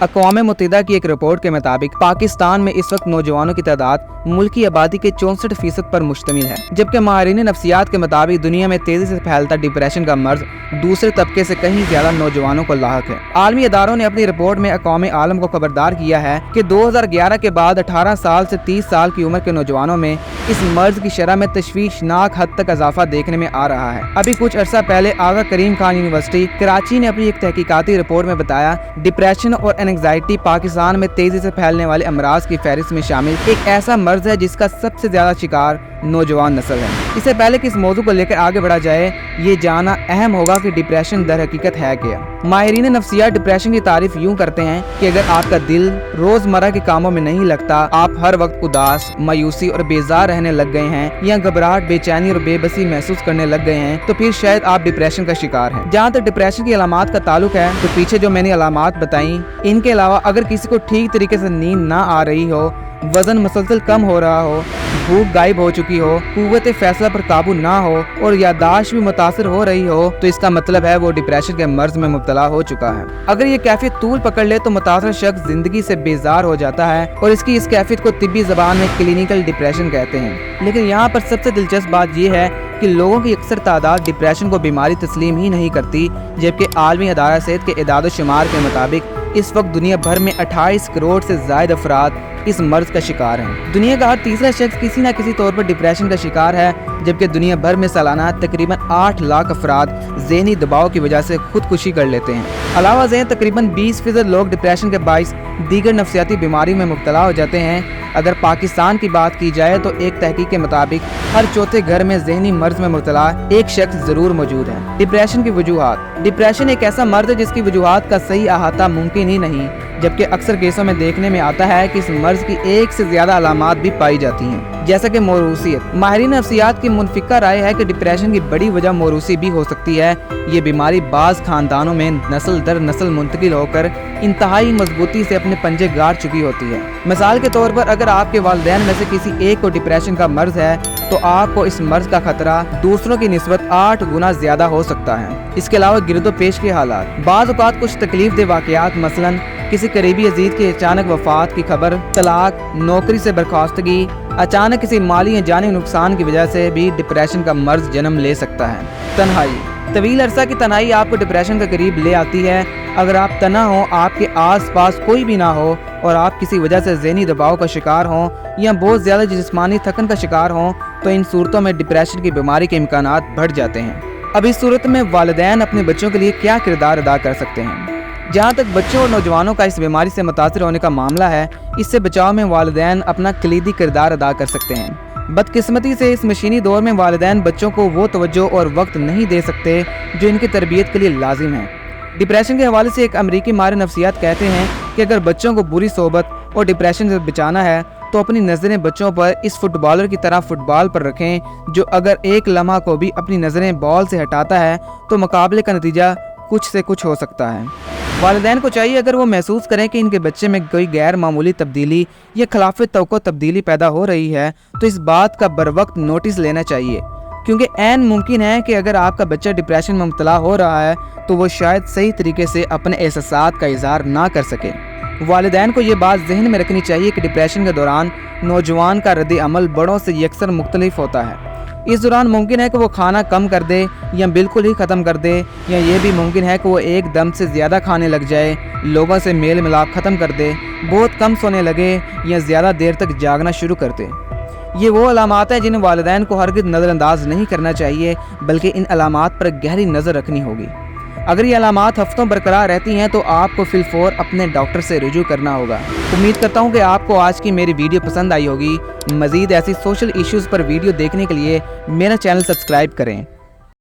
अक़वाम मुत्तहिदा की एक रिपोर्ट के मुताबिक पाकिस्तान में इस वक्त नौजवानों की तादाद मुल्क की आबादी के 64% पर मुश्तमिल है, जबकि माहिरीन नफ्सियात के मुताबिक दुनिया में तेजी से फैलता डिप्रेशन का मर्ज दूसरे तबके से कहीं ज्यादा नौजवानों को लाहक है। आलमी इदारों ने अपनी रिपोर्ट में अक़वाम आलम को खबरदार किया है कि 2011 के बाद 18 साल से 30 साल की उम्र के नौजवानों में इस मर्ज की शरह में तशवीशनाक हद तक इजाफा देखने में आ रहा है। अभी कुछ अर्सा पहले आगा करीम खान यूनिवर्सिटी कराची ने अपनी एक तहकीकाती रिपोर्ट में बताया, डिप्रेशन और एंग्जाइटी पाकिस्तान में तेजी से फैलने वाले अमराज की फहरिस्त में शामिल एक ऐसा मर्ज है जिसका सबसे ज्यादा शिकार नौजवान नस्ल है। इससे पहले कि इस मौजू को लेकर आगे बढ़ा जाए, ये जानना अहम होगा कि डिप्रेशन दर हकीकत है क्या। माहिरीन नफ्सियात डिप्रेशन की तारीफ यूं करते हैं कि अगर आपका दिल रोजमर्रा के कामों में नहीं लगता, आप हर वक्त उदास, मायूसी और बेजार रहने लग गए हैं या घबराहट, बेचैनी और बेबसी महसूस करने लग गए हैं, तो फिर शायद आप डिप्रेशन का शिकार हैं। जहाँ तक डिप्रेशन की अलामात का ताल्लुक है, तो पीछे जो मैंने अलामात बताई, इनके अलावा अगर किसी को ठीक तरीके से नींद ना आ रही हो, वजन मुसलसल कम हो रहा हो, भूख गायब हो चुकी हो, कुव्वत फैसला पर काबू ना हो और यादाश्त भी मुतासिर हो रही हो, तो इसका मतलब है वो डिप्रेशन के मर्ज में मुब्तला हो चुका है। अगर ये कैफियत तूल पकड़ ले तो मुतासर शख्स जिंदगी से बेजार हो जाता है और इसकी इस कैफियत को तिब्बी ज़बान में क्लिनिकल डिप्रेशन कहते हैं। लेकिन यहाँ पर सबसे दिलचस्प बात यह है कि लोगों की अक्सर तादाद डिप्रेशन को बीमारी तस्लीम ही नहीं करती, जबकि आलमी अदारा सेहत के इदाद शुमार के मुताबिक इस वक्त दुनिया भर में 28 करोड़ से ज़ायद अफराद इस मर्ज का शिकार हैं। दुनिया का हर तीसरा शख्स किसी न किसी तौर पर डिप्रेशन का शिकार है, जबकि दुनिया भर में सालाना तकरीबन 8 लाख अफराद ज़हनी दबाव की वजह से खुदकुशी कर लेते हैं। अलावा ज़हन तकरीबन 20% लोग डिप्रेशन के बाइस दीगर नफ्सियाती बीमारी में मुब्तला हो जाते हैं। अगर पाकिस्तान की बात की जाए तो एक तहकीक के मुताबिक हर चौथे घर में ज़हनी मर्ज में मुब्तला एक शख्स जरूर मौजूद है। डिप्रेशन की वजूहात। डिप्रेशन एक ऐसा मर्ज है जिसकी वजूहात का सही अहाता मुमकिन ही नहीं, जबकि अक्सर केसों में देखने में आता है कि इस मर्ज की एक से ज्यादा अलामात भी पाई जाती हैं, जैसा कि मोरूसियत। माहिरीन नफ्सियात की मुनफिका राय है कि डिप्रेशन की बड़ी वजह मोरूसी भी हो सकती है। ये बीमारी बाज खानदानों में नस्ल दर नस्ल मुंतकिल होकर इंतहाई मजबूती से अपने पंजे गाड़ चुकी होती है। मिसाल के तौर पर अगर आपके वालिदैन में से किसी एक को डिप्रेशन का मर्ज है, तो आपको इस मर्ज का खतरा दूसरों की निस्बत 8 गुना ज्यादा हो सकता है। इसके अलावा गिरदो पेश के हालात, बाज़ औक़ात कुछ तकलीफ दे वाक़यात, मसलन किसी करीबी अजीज की अचानक वफात की खबर, तलाक, नौकरी से बर्खास्तगी, अचानक किसी माली या जानी नुकसान की वजह से भी डिप्रेशन का मर्ज जन्म ले सकता है। तन्हाई। तवील अरसा की तन्हाई आपको डिप्रेशन के करीब ले आती है। अगर आप तना हो, आपके आस पास कोई भी ना हो और आप किसी वजह से ज़हनी दबाव का शिकार हों या बहुत ज़्यादा जिस्मानी थकन का शिकार हों, तो इन सूरतों में डिप्रेशन की बीमारी के इम्कानात बढ़ जाते हैं। अब इस सूरत में वालिदैन अपने बच्चों के लिए क्या किरदार अदा कर सकते हैं? जहाँ तक बच्चों और नौजवानों का इस बीमारी से मुतासिर होने का मामला है, इससे बचाव में वालिदैन अपना कलीदी किरदार अदा कर सकते हैं। बदकिस्मती से इस मशीनी दौर में वालिदैन बच्चों को वो तवज्जो और वक्त नहीं दे सकते जो इनकी तरबियत के लिए लाजिम है। डिप्रेशन के हवाले से एक अमरीकी माहिर नफ्सियात कहते हैं कि अगर बच्चों को बुरी सोबत और डिप्रेशन से बचाना है तो अपनी नज़रें बच्चों पर इस फुटबॉलर की तरह फुटबॉल पर रखें, जो अगर एक लम्हा को भी अपनी नज़रें बॉल से हटाता है तो मुकाबले का नतीजा कुछ से कुछ हो सकता है। वालिदैन को चाहिए, अगर वो महसूस करें कि इनके बच्चे में कोई गैर मामूली तब्दीली या खिलाफ तवक्को तब्दीली पैदा हो रही है, तो इस बात का बरवक्त नोटिस लेना चाहिए, क्योंकि ऐन मुमकिन है कि अगर आपका बच्चा डिप्रेशन में मुब्तला हो रहा है तो वो शायद सही तरीके से अपने एहसासात का इजहार ना कर सके। वालिदैन को ये बात जहन में रखनी चाहिए कि डिप्रेशन के दौरान नौजवान का रद्द अमल बड़ों से यकसर मुख्तलिफ होता है। इस दौरान मुमकिन है कि वो खाना कम कर दे या बिल्कुल ही ख़त्म कर दे, या ये भी मुमकिन है कि वो एक दम से ज़्यादा खाने लग जाए, लोगों से मेल मिलाप ख़त्म कर दे, बहुत कम सोने लगे या ज़्यादा देर तक जागना शुरू कर दे। ये वो अलामात हैं जिन्हें वालिदैन को हरगिज़ नज़रअंदाज नहीं करना चाहिए, बल्कि इन अलामात पर गहरी नज़र रखनी होगी। अगर ये अलामात हफ्तों बरकरार रहती हैं तो आपको फिलफौर अपने डॉक्टर से रुजू करना होगा। उम्मीद करता हूँ कि आपको आज की मेरी वीडियो पसंद आई होगी। मज़ीद ऐसी सोशल इश्यूज़ पर वीडियो देखने के लिए मेरा चैनल सब्सक्राइब करें।